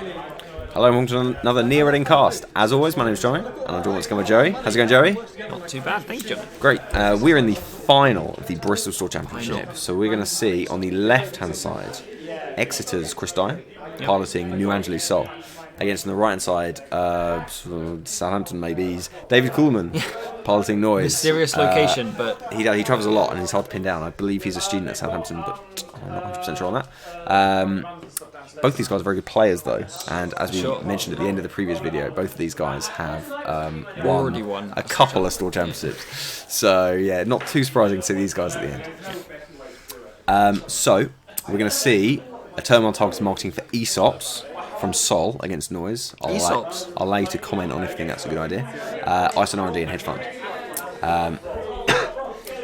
Hello and welcome to another Near Reading cast. As always, my name is Johnny, and I'm joined once again with Joey. How's it going, Joey? Not too bad, thank you, Johnny. Great. We're in the final of the Bristol Store Championship, so we're going to see on the left-hand side Exeter's Chris Dyer piloting New Butchersol. Against on the right-hand side, Southampton maybe, David Culemann piloting Noise. Mysterious location, but... He travels a lot and he's hard to pin down. I believe he's a student at Southampton, but I'm not 100% sure on that. Both these guys are very good players, though, and as we mentioned at the end of the previous video, both of these guys have won a couple of store championships. So, yeah, not too surprising to see these guys at the end. So, we're going to see a term on targeted marketing for ESOPs from Sol against Noise. I'll allow you to comment on if you think that's a good idea. ISO R&D and hedge fund.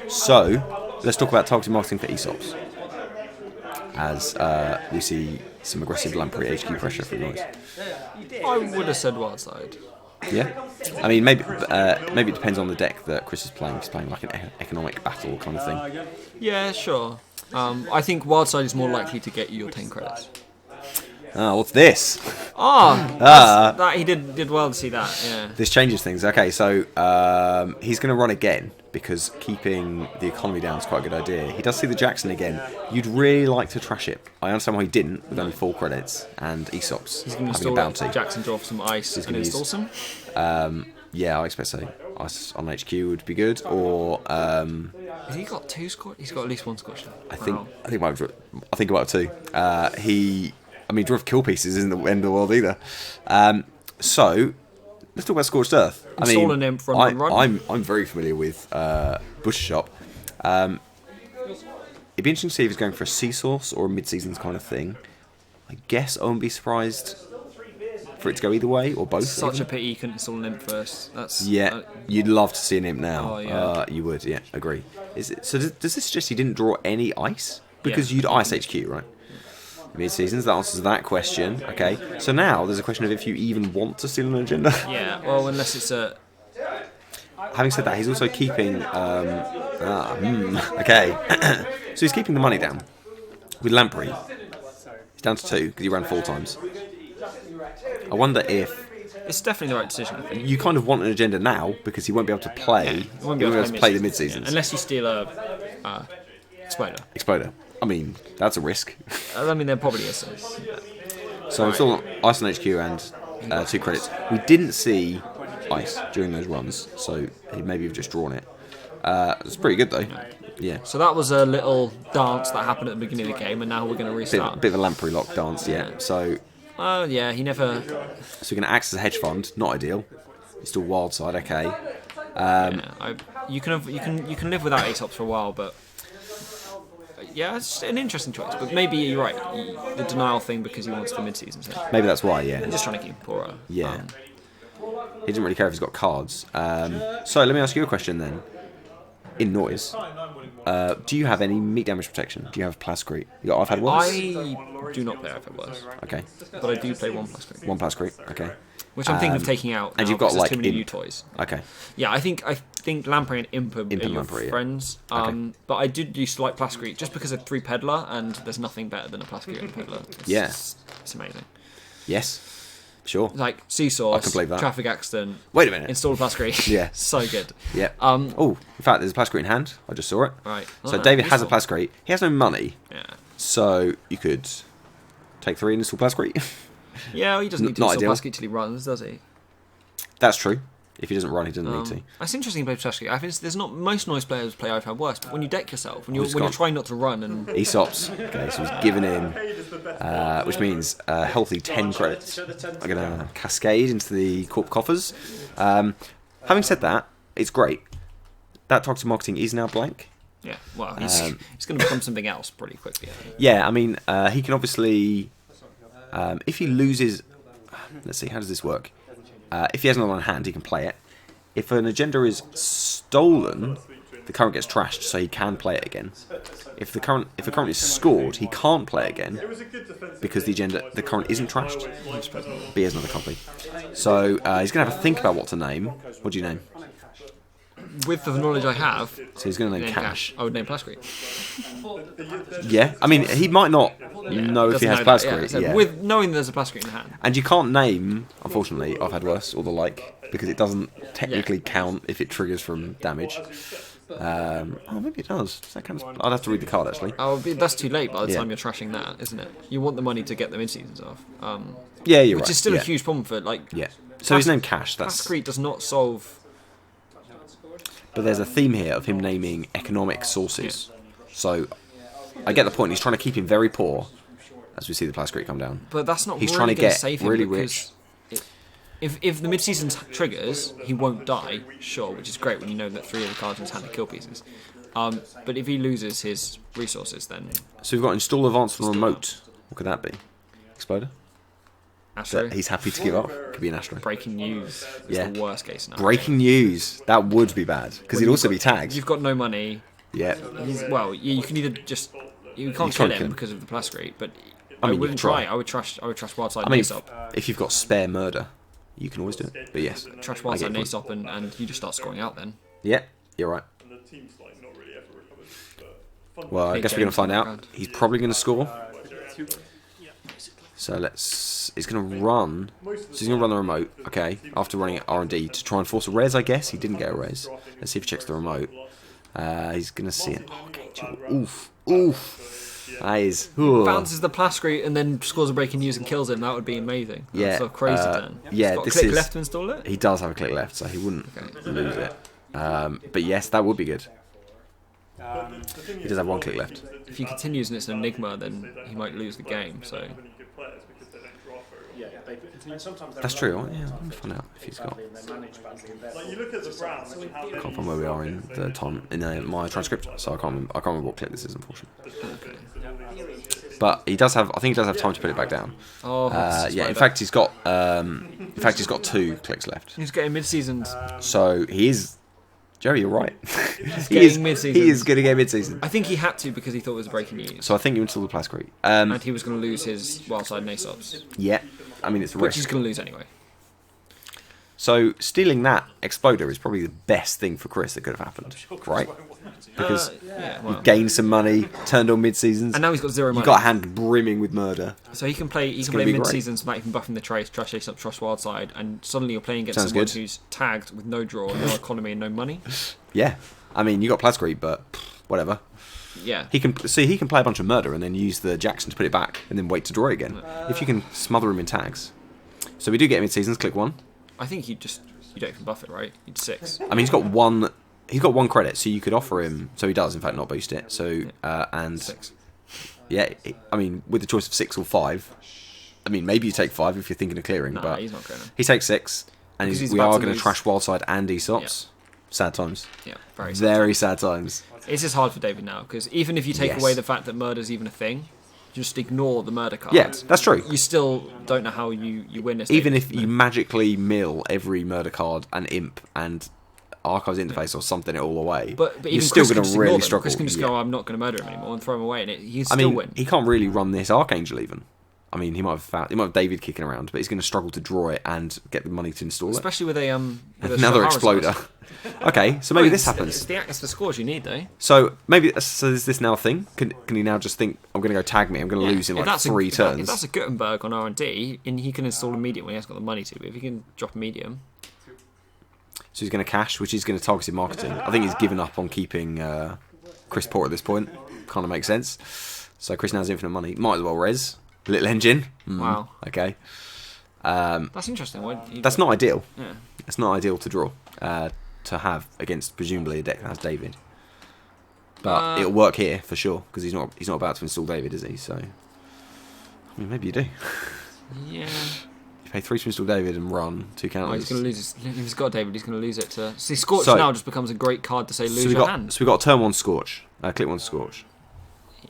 So, let's talk about targeted marketing for ESOPs. As we see some aggressive Lamprey HQ pressure from Noise. I would have said wild side. Yeah, I mean maybe it depends on the deck that Chris is playing. He's playing like an economic battle kind of thing. Yeah, sure. I think wild side is more likely to get you your 10 credits. What's this? That he did well to see that. Yeah. This changes things. Okay, so he's going to run again because keeping the economy down is quite a good idea. He does see the Jackson again. You'd really like to trash it. I understand why he didn't with only 4 credits and ESOPs. He's going to install a Jackson, draw some ice and install some. Yeah, I expect so. Ice on HQ would be good, or has he got 2 score? He's got at least 1 scorch. I think about 2. I mean, draw of kill pieces isn't the end of the world either. So, let's talk about Scorched Earth. Install an imp, run. I'm very familiar with Butchersol. It'd be interesting to see if he's going for a sea source or a mid-seasons kind of thing. I guess I wouldn't be surprised for it to go either way, or both. Such a pity you couldn't install an imp first. You'd love to see an imp now. Oh, yeah. You would, yeah, agree. So does this suggest he didn't draw any ice? Because you'd ice HQ, right? Mid-seasons, that answers that question. Okay, so now there's a question of if you even want to steal an agenda. Yeah, well, unless it's a... Having said that, he's also keeping... okay. So he's keeping the money down. With Lamprey, he's down to 2 because he ran 4 times. I wonder if... It's definitely the right decision, I think. You kind of want an agenda now because he won't be able to play. He won't be able to play the mid-seasons. Yeah. Unless you steal a Exploder. I mean, that's a risk. I mean, there probably is. So it's all Ice on HQ and 2 credits. We didn't see Ice during those runs, so he maybe have just drawn it. It's pretty good though. Yeah. So that was a little dance that happened at the beginning of the game, and now we're going to restart. Bit of a Lamprey lock dance, yeah. So. Yeah, he never. So we're going to act as a hedge fund. Not ideal. It's still wild side, okay. You can live without ESOPs for a while, but. Yeah, it's an interesting choice, but maybe you're right. The denial thing because he wants the mid-season. So. Maybe that's why, yeah. I'm just trying to keep poorer. Yeah. He didn't really care if he's got cards. So let me ask you a question then. In Noise, do you have any meat damage protection? Do you have Plascrete? You got I've had worse? I do not play I've had worse. Okay. But I do play 1 Plascrete. 1 Plascrete, okay. Which I'm thinking of taking out. And you've got like too many imp. new toys. Okay. Yeah, I think Lamprey and Imp are your friends. Okay. But I did used to like Plascrete just because of 3 Peddler, and there's nothing better than a Plascrete and Peddler. It's amazing. Yes. Sure. Like sea source, I can believe that. traffic accident. Wait a minute. Install a Plascrete. Yeah. So good. Yeah. In fact, there's a Plascrete in hand. I just saw it. Right. So David has a Plascrete. He has no money. Yeah. So you could take 3 and install Plascrete. Yeah, well, he doesn't need to install Plascrete till he runs, does he? That's true. If he doesn't run, he doesn't need to. It's interesting to play Plascrete. I think there's not most Noise players play I've had worse, but when you deck yourself, when you're trying not to run and ESOPs. Okay, so he's given in, which means a healthy 10 credits are going to cascade into the corp coffers. Having said that, it's great. That targeted marketing is now blank. Yeah, well, he's going to become something else pretty quickly. Yeah, I mean, he can obviously, if he loses, let's see, how does this work? If he has another one in hand, he can play it. If an agenda is stolen, the current gets trashed, so he can play it again. If the current is scored, he can't play it again because the current isn't trashed. B is another copy. So he's going to have to think about what to name. What do you name? with the knowledge I have, So he's going to name cash. I would name Plascrete. Yeah, I mean, he might not know if he has Plascrete. So Yeah. with knowing there's a Plascrete in the hand. And you can't name, unfortunately, I've had worse, or the like, because it doesn't technically count if it triggers from damage. Oh, maybe it does. Does that count as... I'd have to read the card, actually. That's too late by the time you're trashing that, isn't it? You want the money to get the mid-seasons off. Yeah, you're right. Which is still a huge problem for, like... Yeah. So his name Cash, that's... Plascrete does not solve... But there's a theme here of him naming economic sources. So, I get the point. He's trying to keep him very poor, as we see the Plascrete come down. But that's not He's really trying to going get to save him really because rich. If the mid-season triggers, he won't die, sure, which is great when you know that 3 of the cards in his hand are kill pieces. But if he loses his resources, then... So we've got install advanced on remote. What could that be? Exploder? Astro? That he's happy to give up? Could be an Astro. Breaking news is the worst case scenario. Breaking news. That would be bad. Because he'd also be tagged. You've got no money. Yeah. You can either just... You can't kill him because of the Plascrete, but I wouldn't try. I would trash Wildside and Aesop. If you've got spare murder, you can always do it. But yes. Trash Wildside and Aesop and you just start scoring out then. Yeah, you're right. Well, I guess we're going to find out. He's probably going to score. So he's going to run. So he's going to run the remote, okay, after running R&D to try and force a res, I guess. He didn't get a res. Let's see if he checks the remote. He's going to see it. Okay, oof. That is... Bounces the Plascrete and then scores a breaking news and kills him. That would be amazing. That's a crazy turn. Yeah, he's got a click left to install it? He does have a click left, so he wouldn't lose it. But yes, that would be good. He does have 1 click left. If he continues and it's an Enigma, then he might lose the game, so... That's true. Yeah, let me find out if he's got... Can't find where we are in the time in my transcript, so I can't remember what click this is, unfortunately. But he does have. I think he does have time to put it back down. Yeah. In fact, he's got. 2 clicks left. He's getting mid-seasoned. So he is. Jerry, you're right. He is mid-season. He is going to get mid-season. I think he had to because he thought it was breaking news. So I think you install the Plascrete. And he was going to lose his Wildside and Aesops. Yeah. I mean, it's a risk. Which he's going to lose anyway. So stealing that Exploder is probably the best thing for Chris that could have happened, right? Because he gained some money, turned on mid-seasons. And now he's got 0 money. You've got a hand brimming with murder. So he can play mid-seasons without even buffing the trace, trash Ace up, trash Wildside, and suddenly you're playing against someone who's tagged with no draw, no economy, and no money. Yeah. I mean, you got Plascrete, but whatever. Yeah. He can play a bunch of murder and then use the Jackson to put it back and then wait to draw it again. If you can smother him in tags. So we do get mid-seasons, click 1. I think you don't even buff it, right? You'd 6. I mean, he's got 1 credit, so you could offer him. So he does, in fact, not boost it. So and 6. Yeah, I mean, with the choice of 6 or 5. I mean, maybe you take 5 if you're thinking of clearing, but he's not going to. He takes 6, and we are going to trash Wildside and Aesops. Yeah. Sad times. Yeah, very sad times. It's just hard for David now because even if you take away the fact that murder's even a thing, just ignore the murder card. Yeah, that's true. You still don't know how you win this. Even if you magically mill every murder card and imp and archives interface or something it all away, but you're still going to really struggle. Chris can just go, I'm not going to murder him anymore and throw him away, and he can still win. He can't really run this Archangel even. I mean, he might have David kicking around, but he's going to struggle to draw it and get the money to install it. Especially with another Exploder. Okay, so maybe this happens. It's the scores you need, though. So is this now a thing? Can he now just think, I'm going to go tag me, I'm going to lose in like 3 turns? If that's a Gutenberg on R&D, and he can install a medium when he hasn't got the money to, but if he can drop a medium... So he's going to cash, which is going to targeted marketing. I think he's given up on keeping Chris Port at this point. Kind of makes sense. So Chris now has infinite money. Might as well res. Little engine. Wow. Okay. That's interesting. That's not ideal. Yeah. It's not ideal to draw. To have against presumably a deck that has David. But it'll work here for sure because he's not about to install David, is he? So I mean, maybe you do. Yeah. You pay 3 to install David and run 2 counters. Oh, he's going to lose if he's got David, he's going to lose it to... See, Scorch now just becomes a great card to say lose your hand. So we've got turn 1 Scorch. Click 1 Scorch.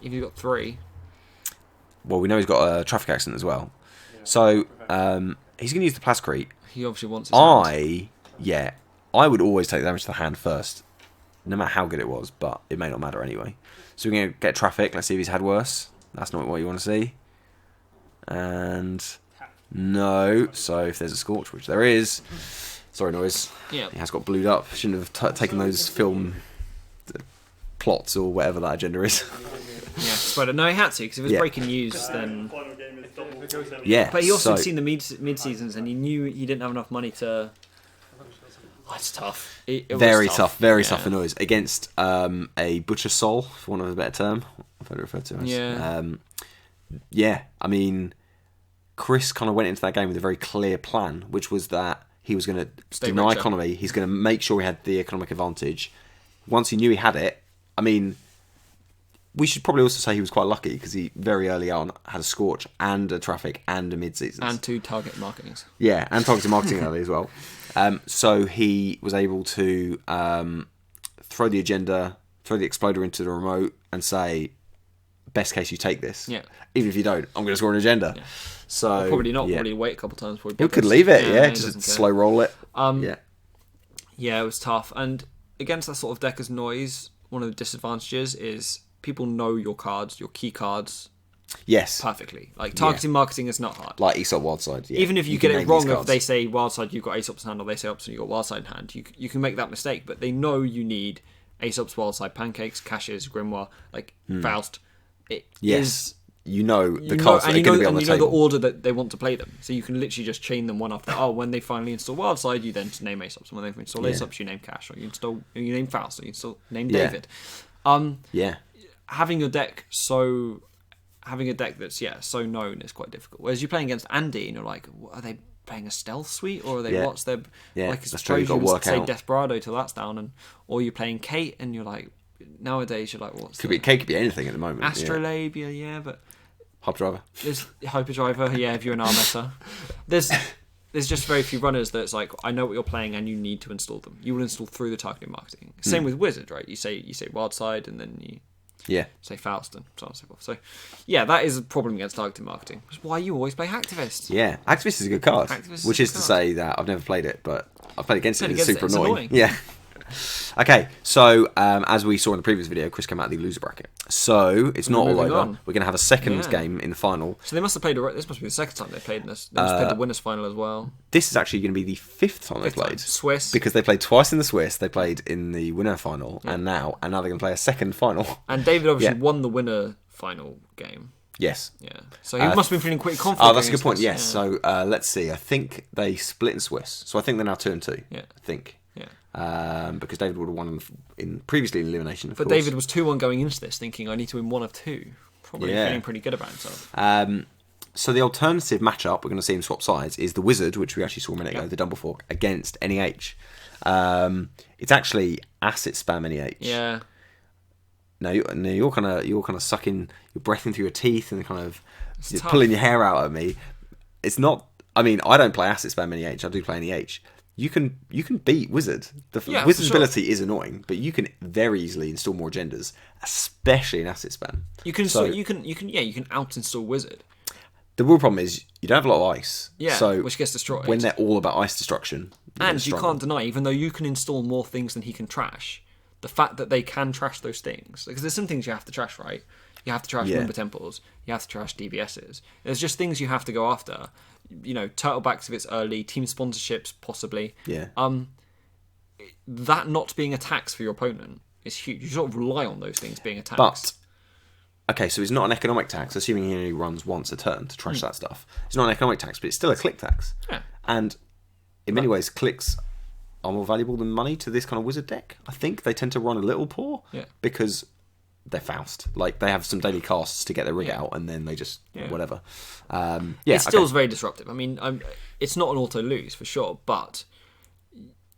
If you've got 3... Well, we know he's got a traffic accident as well. So he's going to use the Plascrete. He obviously wants his hand. I would always take damage to the hand first, no matter how good it was, but it may not matter anyway. So we're going to get traffic. Let's see if he's had worse. That's not what you want to see. And no. So if there's a Scorch, which there is, Sorry, Noise. Yeah. He has got blued up. Shouldn't have taken those film plots or whatever that agenda is. Yeah, but no, he had to, because if it was breaking news, then... Yeah, But he also had seen the mid-seasons, and he knew he didn't have enough money to... Oh, it's tough. It very was tough for Noise. Against a Butchersol, for want of a better term. I've heard it referred to as. Yeah. Yeah, I mean, Chris kind of went into that game with a very clear plan, which was that he was going to deny economy. He's going to make sure he had the economic advantage. Once he knew he had it, I mean, we should probably also say he was quite lucky because he very early on had a scorch and a traffic and a mid-season. And 2 target marketings. Yeah, and targeted marketing early as well. So he was able to throw the agenda, throw the exploder into the remote and say, best case you take this. Yeah. Even if you don't, I'm going to score an agenda. Yeah. So or probably not. Probably wait a couple of times before he could leave it. Yeah, just slow roll it. Yeah, it was tough. And against that sort of deck as Noise, one of the disadvantages is people know your cards, your key cards. Yes. Perfectly. Like targeting marketing is not hard. Like Aesop Wildside. Yeah. Even if you get it wrong, if they say Wildside you've got Aesop's in hand, or they say Opson you've got Wildside in hand, you can make that mistake. But they know you need Aesop's Wildside, Pancakes, Caches, Grimoire, like Faust. It is. You know the cards that are going to be on the table. You know the order that they want to play them. So you can literally just chain them one after. Oh, when they finally install Wildside, you then name Aesop's. And when they install Aesop's, you name Cash. Or you name Faust. Or you name David. Having a deck that's so known is quite difficult. Whereas you're playing against Andy and you're like, are they playing a stealth suite or are they what's their like? That's true. You've got to work say out. Desperado till that's down, or you're playing Kate and you're like, nowadays you're like, what's Kate could be anything at the moment. Astrolabia, but Hyperdriver. There's Hyperdriver, if you're an Armessa. There's just very few runners that's like, I know what you're playing and you need to install them. You will install through the targeting marketing. Same with Wizard, right? You say Wildside and then you say Faust and so on and so forth. So that is a problem against targeting marketing. That's why you always play Hacktivist. Yeah, Hacktivist is a good card. Which is to say that I've never played it, but I've played against it. It's super annoying. Yeah. Okay, so as we saw in the previous video, Chris came out of the loser bracket. So it's not all over. We're going to have a second game in the final. So they must have played. This must be the second time they played this. They must have played the winners final as well. This is actually going to be the 5th time they played. Swiss, because they played twice in the Swiss. They played in the winner final, and now they're going to play a second final. And David obviously won the winner final game. Yes. Yeah. So he must have been feeling quite confident. Oh, that's a good point. Yes. So let's see. I think they split in Swiss. So I think they're now 2-2. Yeah. I think. Because David would have won previously in elimination. But David was 2-1 going into this, thinking I need to win one of 2. Probably feeling pretty good about himself. So the alternative matchup we're going to see him swap sides is the Wizard, which we actually saw a minute ago, the Dumble Fork, against NEH. It's actually Acid Spam NEH. Yeah. Now you're kind of sucking, you're breathing through your teeth and kind of pulling your hair out at me. It's not. I mean, I don't play Acid Spam NEH. I do play NEH. You can beat Wizard. The Wizard's ability is annoying, but you can very easily install more agendas, especially in Acid Spam. You can out install Wizard. The real problem is you don't have a lot of ice. Yeah, so which gets destroyed. When they're all about ice destruction. And you can't deny, even though you can install more things than he can trash, the fact that they can trash those things. Because there's some things you have to trash, right? You have to trash Lumber Temples. You have to trash DBSs. There's just things you have to go after. Turtlebacks if it's early, team sponsorships possibly. Yeah. That not being a tax for your opponent is huge. You sort of rely on those things being a tax. But okay, so it's not an economic tax, assuming he only runs once a turn to trash that stuff. It's not an economic tax, but it's still a click tax. Yeah. And in many ways, clicks are more valuable than money to this kind of Wizard deck. I think they tend to run a little poor because they're Faust. Like, they have some daily casts to get their rig out, and then they just whatever. It still is very disruptive. I mean, it's not an auto lose for sure, but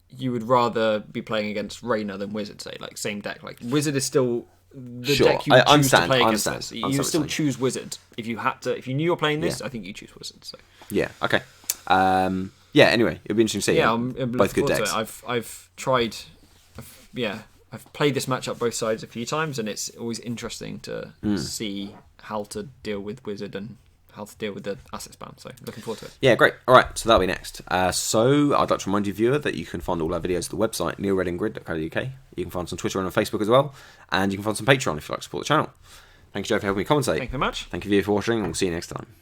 you would rather be playing against Reyna than Wizard, say, like same deck. Like Wizard is still the deck you would choose to play against this. You would still choose Wizard if you had to. If you knew you were playing this, I think you choose Wizard. So okay. Anyway, it'll be interesting to see. Yeah, I'm both good decks. I've played this matchup both sides a few times, and it's always interesting to see how to deal with Wizard and how to deal with the asset spam. So looking forward to it. Yeah, great. All right, so that'll be next. So I'd like to remind you, viewer, that you can find all our videos at the website, neilreddinggrid.co.uk. You can find us on Twitter and on Facebook as well, and you can find us on Patreon if you'd like to support the channel. Thank you, Joe, for helping me commentate. Thank you very much. Thank you, viewer, for watching, and we'll see you next time.